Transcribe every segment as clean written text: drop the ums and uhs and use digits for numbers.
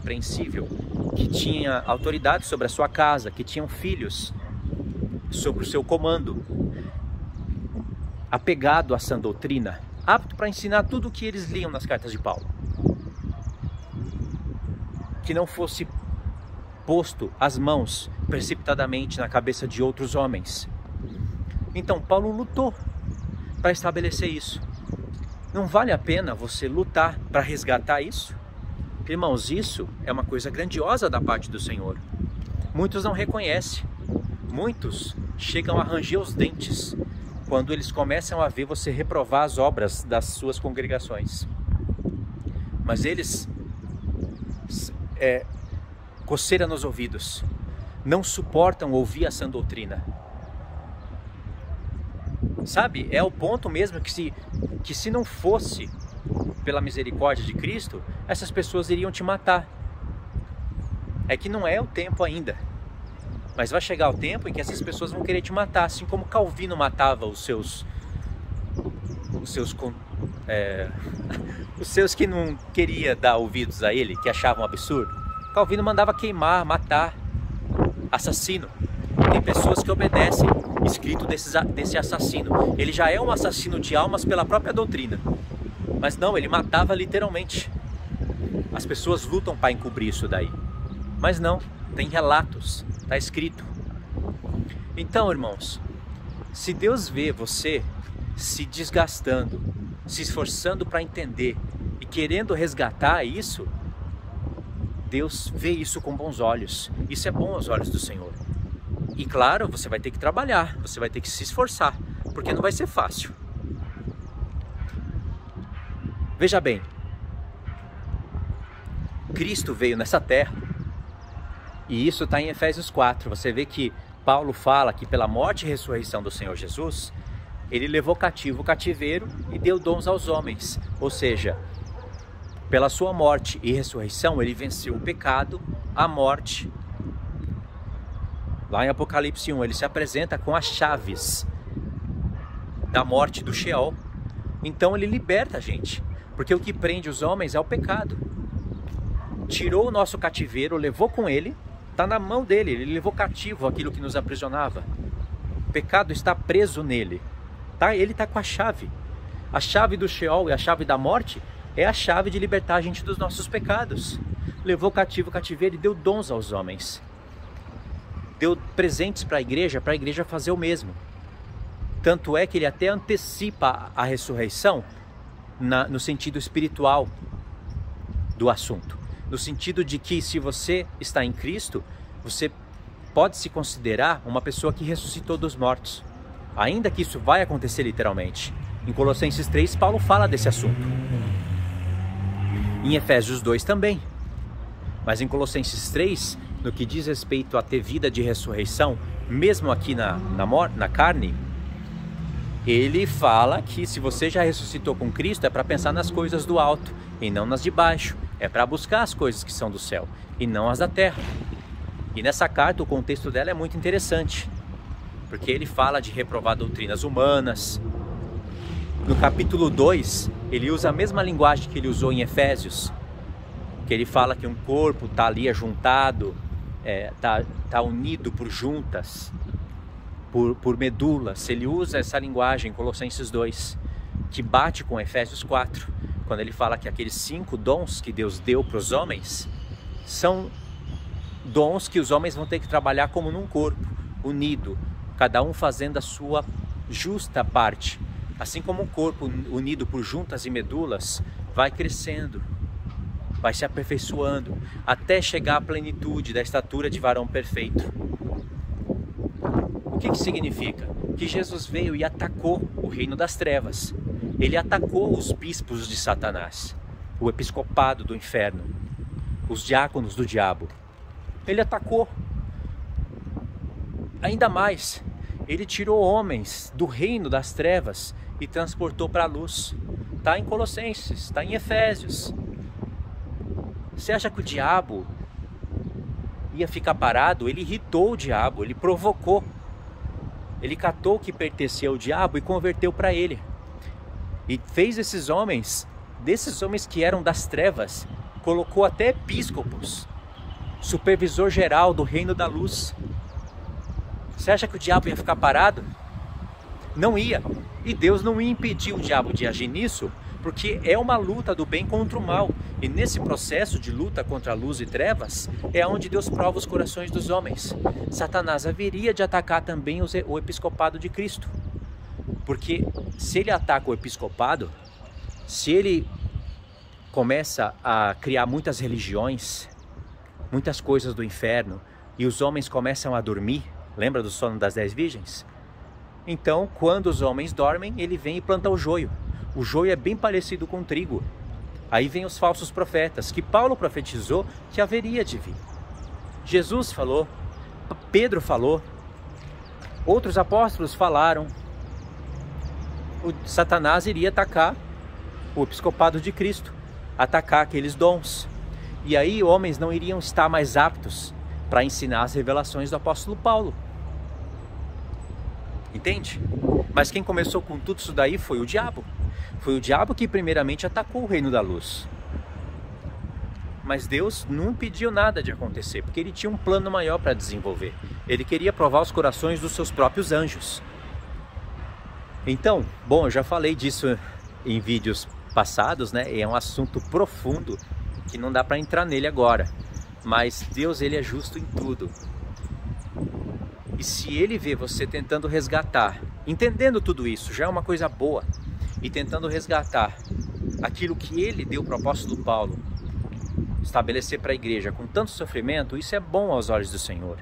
irrepreensível, que tinha autoridade sobre a sua casa, que tinham filhos sob o seu comando, apegado à sã doutrina, apto para ensinar tudo o que eles liam nas cartas de Paulo. Que não fosse posto as mãos precipitadamente na cabeça de outros homens. Então Paulo lutou para estabelecer isso. Não vale a pena você lutar para resgatar isso? Irmãos, isso é uma coisa grandiosa da parte do Senhor. Muitos não reconhecem. Muitos chegam a ranger os dentes quando eles começam a ver você reprovar as obras das suas congregações. Mas eles, coceira nos ouvidos, não suportam ouvir a sã doutrina. Sabe, é o ponto mesmo que se não fosse pela misericórdia de Cristo, essas pessoas iriam te matar. É que não é o tempo ainda. Mas vai chegar o tempo em que essas pessoas vão querer te matar, assim como Calvino matava os seus que não queria dar ouvidos a ele, que achavam absurdo. Calvino mandava queimar, matar, assassino. Tem pessoas que obedecem escrito desse assassino. Ele já é um assassino de almas pela própria doutrina. Mas não, ele matava literalmente. As pessoas lutam para encobrir isso daí. Mas não, tem relatos, está escrito. Então, irmãos, se Deus vê você se desgastando, se esforçando para entender e querendo resgatar isso, Deus vê isso com bons olhos. Isso é bom aos olhos do Senhor. E claro, você vai ter que trabalhar, você vai ter que se esforçar, porque não vai ser fácil. Veja bem, Cristo veio nessa terra, e isso está em Efésios 4. Você vê que Paulo fala que pela morte e ressurreição do Senhor Jesus, ele levou cativo o cativeiro e deu dons aos homens. Ou seja, pela sua morte e ressurreição, ele venceu o pecado, a morte. Lá em Apocalipse 1, ele se apresenta com as chaves da morte do Sheol. Então ele liberta a gente, porque o que prende os homens é o pecado. Tirou o nosso cativeiro, levou com ele, está na mão dele, ele levou cativo aquilo que nos aprisionava. O pecado está preso nele, tá? Ele está com a chave. A chave do Sheol e a chave da morte é a chave de libertar a gente dos nossos pecados. Levou cativo o cativeiro e deu dons aos homens. Deu presentes para a igreja fazer o mesmo. Tanto é que ele até antecipa a ressurreição no sentido espiritual do assunto. No sentido de que se você está em Cristo, você pode se considerar uma pessoa que ressuscitou dos mortos. Ainda que isso vai acontecer literalmente. Em Colossenses 3, Paulo fala desse assunto. Em Efésios 2 também. Mas em Colossenses 3, no que diz respeito a ter vida de ressurreição, mesmo aqui na carne, ele fala que se você já ressuscitou com Cristo, é para pensar nas coisas do alto e não nas de baixo. É para buscar as coisas que são do céu e não as da terra. E nessa carta o contexto dela é muito interessante, porque ele fala de reprovar doutrinas humanas. No capítulo 2, ele usa a mesma linguagem que ele usou em Efésios, que ele fala que um corpo está ali ajuntado, tá unido por juntas, por medulas. Ele usa essa linguagem em Colossenses 2, que bate com Efésios 4, quando ele fala que aqueles 5 dons que Deus deu para os homens são dons que os homens vão ter que trabalhar como num corpo, unido, cada um fazendo a sua justa parte. Assim como um corpo unido por juntas e medulas vai crescendo, vai se aperfeiçoando, até chegar à plenitude da estatura de varão perfeito. O que significa? Que Jesus veio e atacou o reino das trevas. Ele atacou os bispos de Satanás, o episcopado do inferno, os diáconos do diabo. Ele atacou. Ainda mais, ele tirou homens do reino das trevas e transportou para a luz. Está em Colossenses, está em Efésios. Você acha que o diabo ia ficar parado? Ele irritou o diabo, ele provocou. Ele catou o que pertencia ao diabo e converteu para ele. E fez desses homens que eram das trevas, colocou até episcopos, supervisor geral do reino da luz. Você acha que o diabo ia ficar parado? Não ia. E Deus não ia impedir o diabo de agir nisso, porque é uma luta do bem contra o mal. E nesse processo de luta contra a luz e trevas, é onde Deus prova os corações dos homens. Satanás haveria de atacar também o episcopado de Cristo. Porque se ele ataca o episcopado, se ele começa a criar muitas religiões, muitas coisas do inferno, e os homens começam a dormir, lembra do sono das 10 virgens? Então, quando os homens dormem, ele vem e planta o joio. O joio é bem parecido com o trigo. Aí vem os falsos profetas, que Paulo profetizou que haveria de vir. Jesus falou, Pedro falou, outros apóstolos falaram. O Satanás iria atacar o episcopado de Cristo, atacar aqueles dons. E aí homens não iriam estar mais aptos para ensinar as revelações do apóstolo Paulo. Entende? Mas quem começou com tudo isso daí foi o diabo. Foi o diabo que primeiramente atacou o reino da luz. Mas Deus não impediu nada de acontecer, porque ele tinha um plano maior para desenvolver. Ele queria provar os corações dos seus próprios anjos. Então, bom, eu já falei disso em vídeos passados, né? É um assunto profundo que não dá para entrar nele agora. Mas Deus, ele é justo em tudo. E se ele vê você tentando resgatar, entendendo tudo isso, já é uma coisa boa, e tentando resgatar aquilo que ele deu para o apóstolo Paulo estabelecer para a igreja com tanto sofrimento, isso é bom aos olhos do Senhor.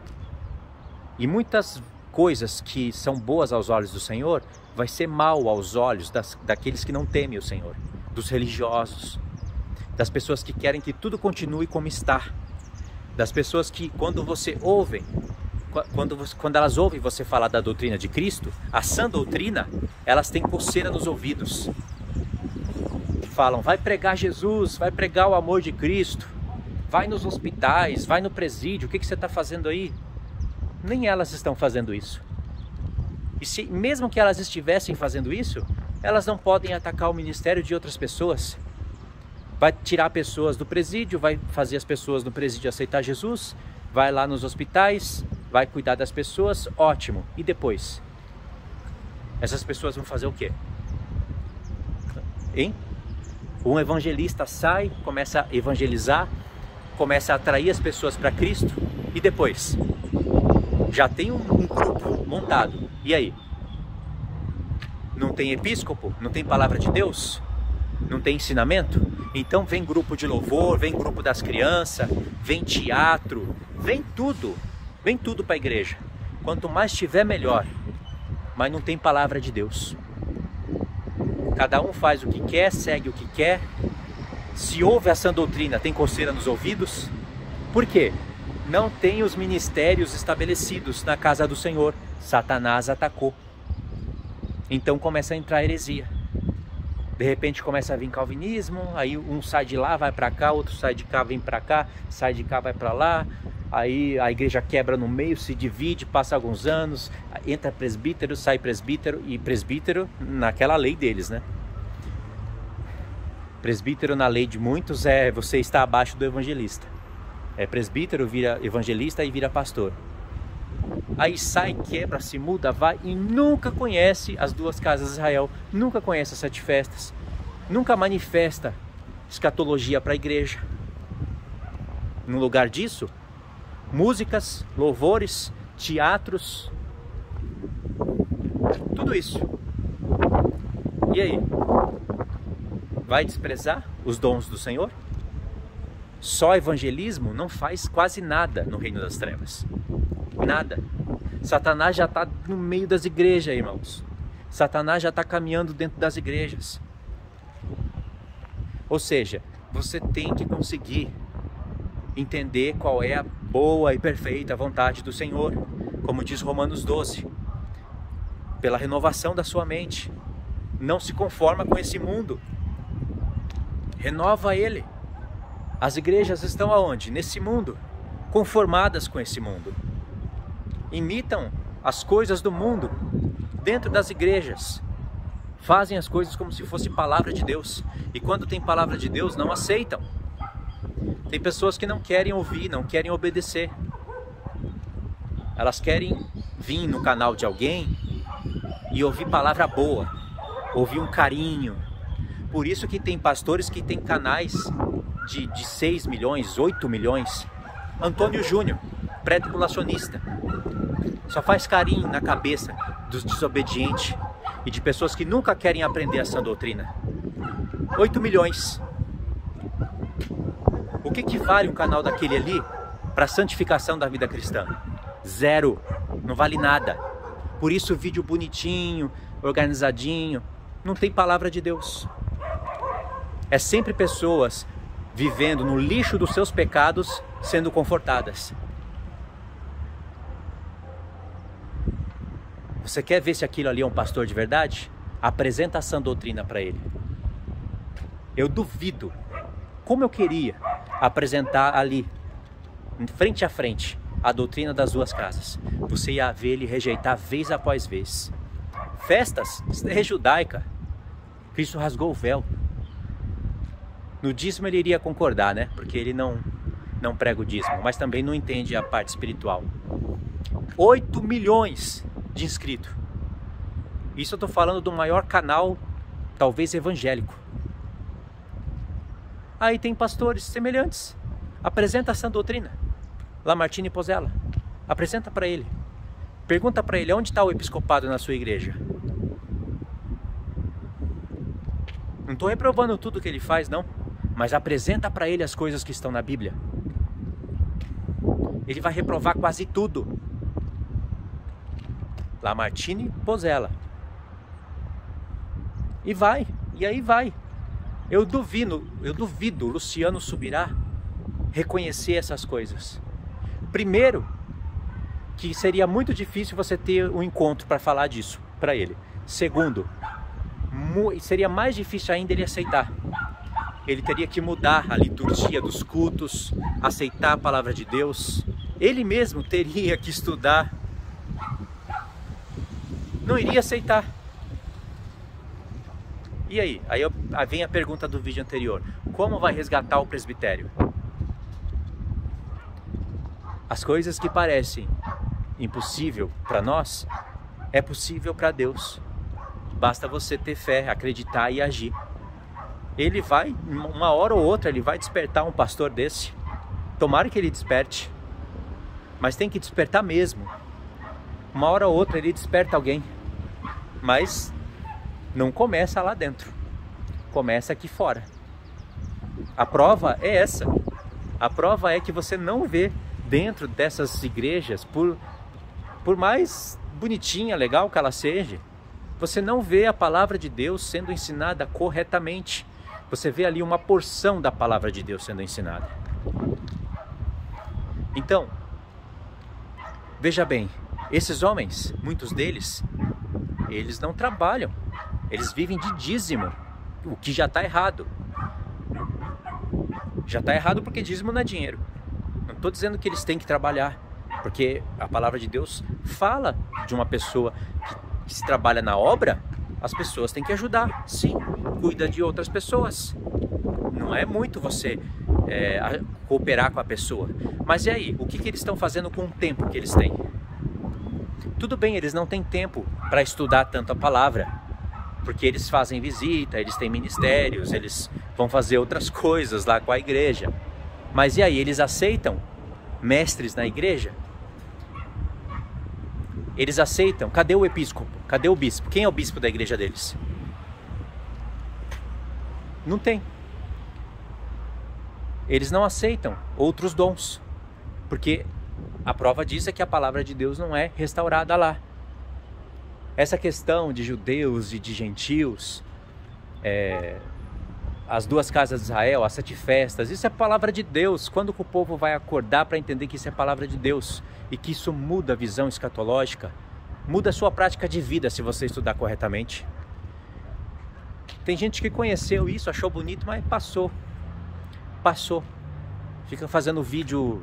E muitas coisas que são boas aos olhos do Senhor vai ser mal aos olhos daqueles que não temem o Senhor, dos religiosos, das pessoas que querem que tudo continue como está, das pessoas que quando elas ouvem você falar da doutrina de Cristo, a sã doutrina, elas têm coceira nos ouvidos. Falam, vai pregar Jesus, vai pregar o amor de Cristo, vai nos hospitais, vai no presídio, o que você está fazendo aí? Nem elas estão fazendo isso. E se, mesmo que elas estivessem fazendo isso, elas não podem atacar o ministério de outras pessoas. Vai tirar pessoas do presídio, vai fazer as pessoas no presídio aceitar Jesus, vai lá nos hospitais, vai cuidar das pessoas, ótimo. E depois? Essas pessoas vão fazer o quê? Hein? Um evangelista sai, começa a evangelizar, começa a atrair as pessoas para Cristo, e depois? Já tem um grupo montado. E aí? Não tem episcopo? Não tem palavra de Deus? Não tem ensinamento? Então vem grupo de louvor, vem grupo das crianças, vem teatro, vem tudo para a igreja. Quanto mais tiver, melhor. Mas não tem palavra de Deus. Cada um faz o que quer, segue o que quer. Se ouve essa doutrina, tem coceira nos ouvidos. Por quê? Não tem os ministérios estabelecidos na casa do Senhor. Satanás atacou. Então começa a entrar heresia. De repente começa a vir calvinismo, aí um sai de lá, vai para cá, outro sai de cá, vem para cá, sai de cá, vai para lá. Aí a igreja quebra no meio, se divide, passa alguns anos, entra presbítero, sai presbítero, e presbítero naquela lei deles, né? Presbítero na lei de muitos é você está abaixo do evangelista. É presbítero, vira evangelista e vira pastor. Aí sai, quebra, se muda, vai e nunca conhece as duas casas de Israel, nunca conhece as 7 festas, nunca manifesta escatologia para a igreja. No lugar disso, músicas, louvores, teatros, tudo isso. E aí? Vai desprezar os dons do Senhor? Só evangelismo não faz quase nada no reino das trevas. Nada. Satanás já está no meio das igrejas, irmãos. Satanás já está caminhando dentro das igrejas. Ou seja, você tem que conseguir entender qual é a boa e perfeita vontade do Senhor, como diz Romanos 12, pela renovação da sua mente. Não se conforma com esse mundo, renova ele. As igrejas estão aonde? Nesse mundo, conformadas com esse mundo. Imitam as coisas do mundo dentro das igrejas. Fazem as coisas como se fosse palavra de Deus. E quando tem palavra de Deus, não aceitam. Tem pessoas que não querem ouvir, não querem obedecer. Elas querem vir no canal de alguém e ouvir palavra boa, ouvir um carinho. Por isso que tem pastores que tem canais de 6 milhões, 8 milhões. Antônio Júnior, pré-tribulacionista, só faz carinho na cabeça dos desobedientes e de pessoas que nunca querem aprender a sã doutrina. 8 milhões. O que vale um canal daquele ali para a santificação da vida cristã? Zero. Não vale nada. Por isso o vídeo bonitinho, organizadinho, não tem palavra de Deus. É sempre pessoas vivendo no lixo dos seus pecados, sendo confortadas. Você quer ver se aquilo ali é um pastor de verdade? Apresenta a sã doutrina para ele. Eu duvido. Como eu queria apresentar ali, frente a frente, a doutrina das duas casas. Você ia ver ele rejeitar vez após vez. Festas, isso é judaica. Cristo rasgou o véu. No dízimo ele iria concordar, né? Porque ele não prega o dízimo, mas também não entende a parte espiritual. 8 milhões de inscritos. Isso eu estou falando do maior canal, talvez evangélico. Aí tem pastores semelhantes. Apresenta a sã doutrina. Lamartine Pozella. Apresenta para ele. Pergunta para ele, onde está o episcopado na sua igreja? Não estou reprovando tudo que ele faz, não. Mas apresenta para ele as coisas que estão na Bíblia. Ele vai reprovar quase tudo. Lamartine Pozella. E aí vai. Eu duvido Luciano Subirá reconhecer essas coisas. Primeiro, que seria muito difícil você ter um encontro para falar disso para ele. Segundo, seria mais difícil ainda ele aceitar. Ele teria que mudar a liturgia dos cultos, aceitar a palavra de Deus. Ele mesmo teria que estudar. Não iria aceitar. E aí? Aí vem a pergunta do vídeo anterior. Como vai resgatar o presbitério? As coisas que parecem impossível para nós, é possível para Deus. Basta você ter fé, acreditar e agir. Ele vai, uma hora ou outra, ele vai despertar um pastor desse. Tomara que ele desperte. Mas tem que despertar mesmo. Uma hora ou outra ele desperta alguém. Mas não começa lá dentro. Começa aqui fora. A prova é essa. A prova é que você não vê dentro dessas igrejas, por mais bonitinha, legal que ela seja, você não vê a palavra de Deus sendo ensinada corretamente. Você vê ali uma porção da palavra de Deus sendo ensinada. Então, veja bem, esses homens, muitos deles, eles não trabalham. Eles vivem de dízimo, o que já está errado. Já está errado porque dízimo não é dinheiro. Não estou dizendo que eles têm que trabalhar, porque a palavra de Deus fala de uma pessoa que se trabalha na obra, as pessoas têm que ajudar, sim, cuida de outras pessoas. Não é muito você cooperar com a pessoa. Mas e aí, o que eles estão fazendo com o tempo que eles têm? Tudo bem, eles não têm tempo para estudar tanto a palavra, porque eles fazem visita, eles têm ministérios, eles vão fazer outras coisas lá com a igreja. Mas e aí, eles aceitam mestres na igreja? Eles aceitam? Cadê o episcopo? Cadê o bispo? Quem é o bispo da igreja deles? Não tem. Eles não aceitam outros dons, porque a prova disso é que a palavra de Deus não é restaurada lá. Essa questão de judeus e de gentios, as duas casas de Israel, as 7 festas, isso é palavra de Deus. Quando que o povo vai acordar para entender que isso é palavra de Deus e que isso muda a visão escatológica, muda a sua prática de vida se você estudar corretamente? Tem gente que conheceu isso, achou bonito, mas passou. Fica fazendo vídeo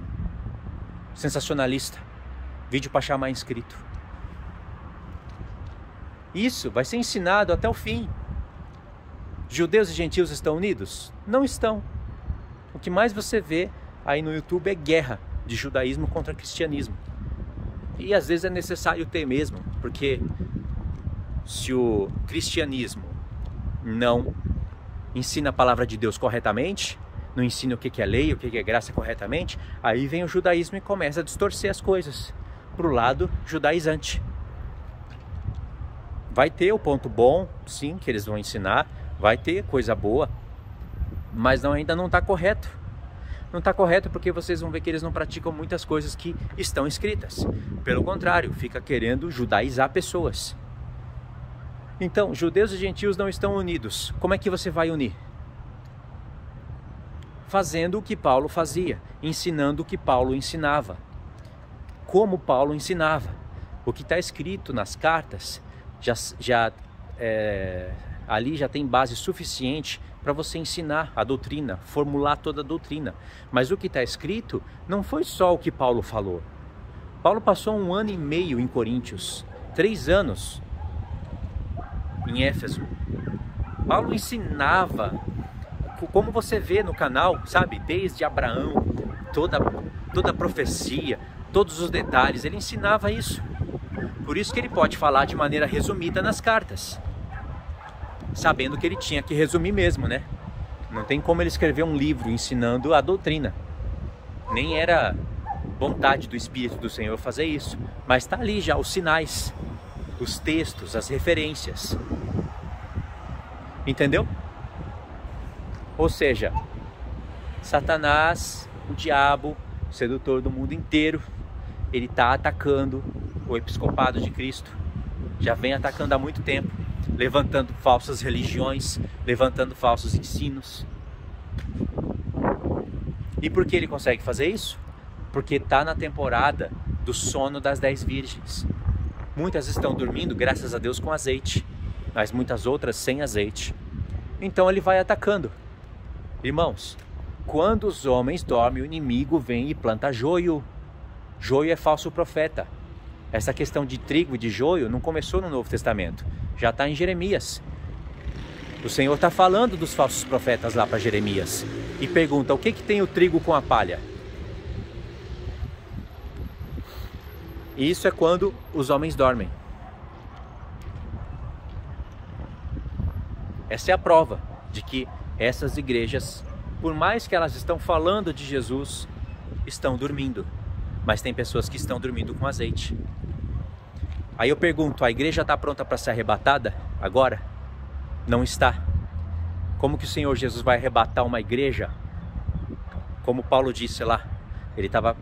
sensacionalista, vídeo para chamar inscrito. Isso vai ser ensinado até o fim. Judeus e gentios estão unidos? Não estão. O que mais você vê aí no YouTube é guerra de judaísmo contra cristianismo. E às vezes é necessário ter mesmo, porque se o cristianismo não ensina a palavra de Deus corretamente, não ensina o que é lei, o que é graça corretamente, aí vem o judaísmo e começa a distorcer as coisas para o lado judaizante. Vai ter o ponto bom, sim, que eles vão ensinar, vai ter coisa boa, mas ainda não está correto. Não está correto porque vocês vão ver que eles não praticam muitas coisas que estão escritas. Pelo contrário, fica querendo judaizar pessoas. Então, judeus e gentios não estão unidos. Como é que você vai unir? Fazendo o que Paulo fazia, ensinando o que Paulo ensinava. Como Paulo ensinava. O que está escrito nas cartas, ali já tem base suficiente para você ensinar a doutrina, formular toda a doutrina. Mas o que está escrito não foi só o que Paulo falou. Paulo passou 1 ano e meio em Coríntios, 3 anos em Éfeso. Paulo ensinava, como você vê no canal, sabe? Desde Abraão, toda a profecia, todos os detalhes, ele ensinava isso. Por isso que ele pode falar de maneira resumida nas cartas, sabendo que ele tinha que resumir mesmo, né? Não tem como ele escrever um livro ensinando a doutrina. Nem era vontade do Espírito do Senhor fazer isso. Mas está ali já os sinais, os textos, as referências. Entendeu? Ou seja, Satanás, o diabo, o sedutor do mundo inteiro, ele está atacando o episcopado de Cristo. Já vem atacando há muito tempo, levantando falsas religiões, levantando falsos ensinos. E por que ele consegue fazer isso? Porque está na temporada do sono das 10 virgens. Muitas estão dormindo, graças a Deus, com azeite, mas muitas outras sem azeite. Então ele vai atacando. Irmãos, quando os homens dormem, o inimigo vem e planta joio. Joio é falso profeta. Essa questão de trigo e de joio não começou no Novo Testamento, já está em Jeremias. O Senhor está falando dos falsos profetas lá para Jeremias e pergunta: o que tem o trigo com a palha? E isso é quando os homens dormem. Essa é a prova de que essas igrejas, por mais que elas estão falando de Jesus, estão dormindo. Mas tem pessoas que estão dormindo com azeite. Aí eu pergunto, a igreja está pronta para ser arrebatada agora? Não está. Como que o Senhor Jesus vai arrebatar uma igreja? Como Paulo disse lá, ele estava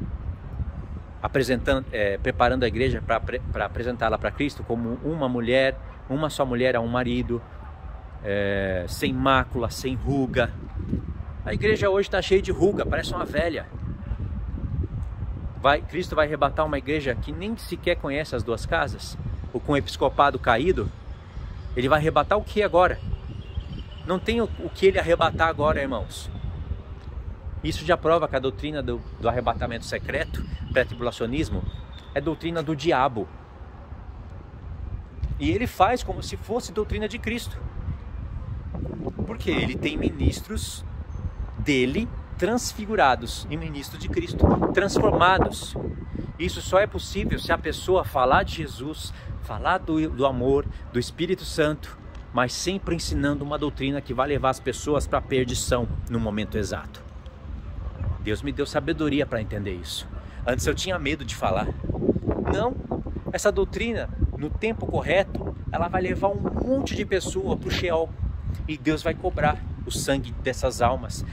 preparando a igreja para apresentá-la para Cristo como uma só mulher a um marido, sem mácula, sem ruga. A igreja hoje está cheia de ruga, parece uma velha. Cristo vai arrebatar uma igreja que nem sequer conhece as 2 casas, ou com o episcopado caído. Ele vai arrebatar o que agora? Não tem o que ele arrebatar agora, irmãos. Isso já prova que a doutrina do arrebatamento secreto, pré-tribulacionismo, é doutrina do diabo. E ele faz como se fosse doutrina de Cristo. Porque ele tem ministros dele transfigurados em ministros de Cristo, transformados. Isso só é possível se a pessoa falar de Jesus, falar do amor, do Espírito Santo, mas sempre ensinando uma doutrina que vai levar as pessoas para a perdição no momento exato. Deus me deu sabedoria para entender isso. Antes eu tinha medo de falar. Não, essa doutrina, no tempo correto, ela vai levar um monte de pessoa para o Sheol. E Deus vai cobrar o sangue dessas almas,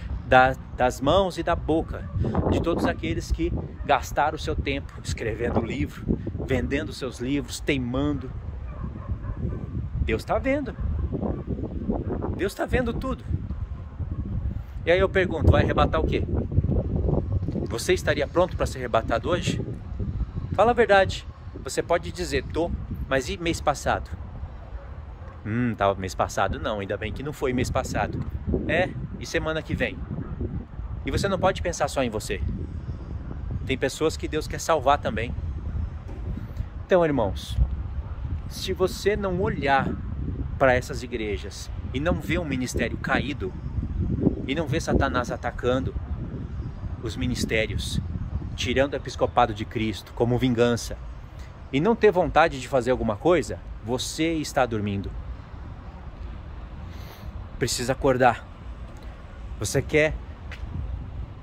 das mãos e da boca, de todos aqueles que gastaram o seu tempo escrevendo livro, vendendo seus livros, teimando. Deus está vendo. Deus está vendo tudo. E aí eu pergunto, vai arrebatar o quê? Você estaria pronto para ser arrebatado hoje? Fala a verdade. Você pode dizer, mas e mês passado? Tava mês passado não, ainda bem que não foi mês passado. E semana que vem? E você não pode pensar só em você. Tem pessoas que Deus quer salvar também. Então, irmãos, se você não olhar para essas igrejas e não ver um ministério caído, e não ver Satanás atacando, os ministérios, tirando o episcopado de Cristo como vingança, e não ter vontade de fazer alguma coisa, você está dormindo. Precisa acordar. Você quer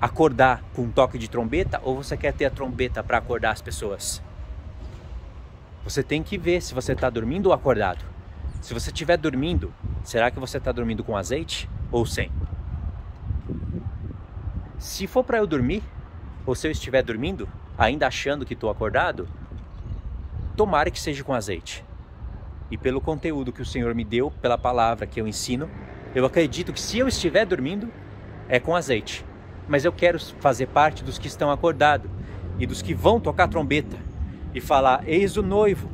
acordar com um toque de trombeta ou você quer ter a trombeta para acordar as pessoas? Você tem que ver se você está dormindo ou acordado. Se você estiver dormindo, será que você está dormindo com azeite ou sem? Se for para eu dormir, ou se eu estiver dormindo, ainda achando que estou acordado, tomara que seja com azeite. E pelo conteúdo que o Senhor me deu, pela palavra que eu ensino, eu acredito que se eu estiver dormindo, é com azeite. Mas eu quero fazer parte dos que estão acordados e dos que vão tocar trombeta e falar: eis o noivo,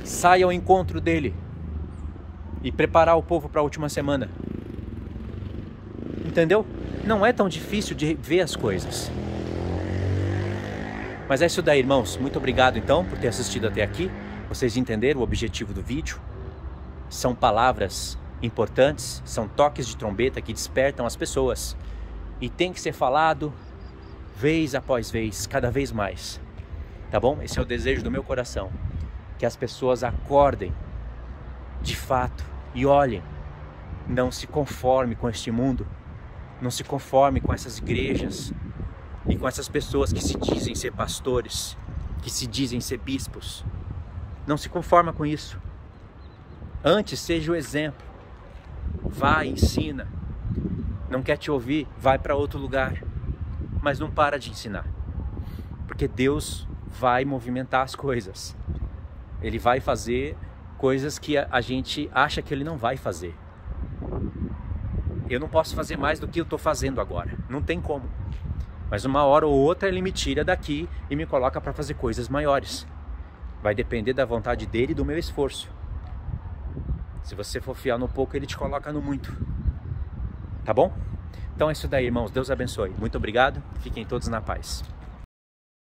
saia ao encontro dele, e preparar o povo para a última semana. Entendeu? Não é tão difícil de ver as coisas. Mas é isso daí, irmãos. Muito obrigado então por ter assistido até aqui. Vocês entenderam o objetivo do vídeo? São palavras importantes, são toques de trombeta que despertam as pessoas. E tem que ser falado vez após vez, cada vez mais. Tá bom? Esse é o desejo do meu coração. Que as pessoas acordem de fato e olhem. Não se conforme com este mundo. Não se conforme com essas igrejas e com essas pessoas que se dizem ser pastores, que se dizem ser bispos. Não se conforma com isso. Antes, seja o exemplo. Vai, ensina. Não quer te ouvir? Vai para outro lugar. Mas não para de ensinar. Porque Deus vai movimentar as coisas. Ele vai fazer coisas que a gente acha que Ele não vai fazer. Eu não posso fazer mais do que eu estou fazendo agora. Não tem como. Mas uma hora ou outra Ele me tira daqui e me coloca para fazer coisas maiores. Vai depender da vontade dEle e do meu esforço. Se você for fiel no pouco, Ele te coloca no muito. Tá bom? Então é isso daí, irmãos. Deus abençoe. Muito obrigado. Fiquem todos na paz.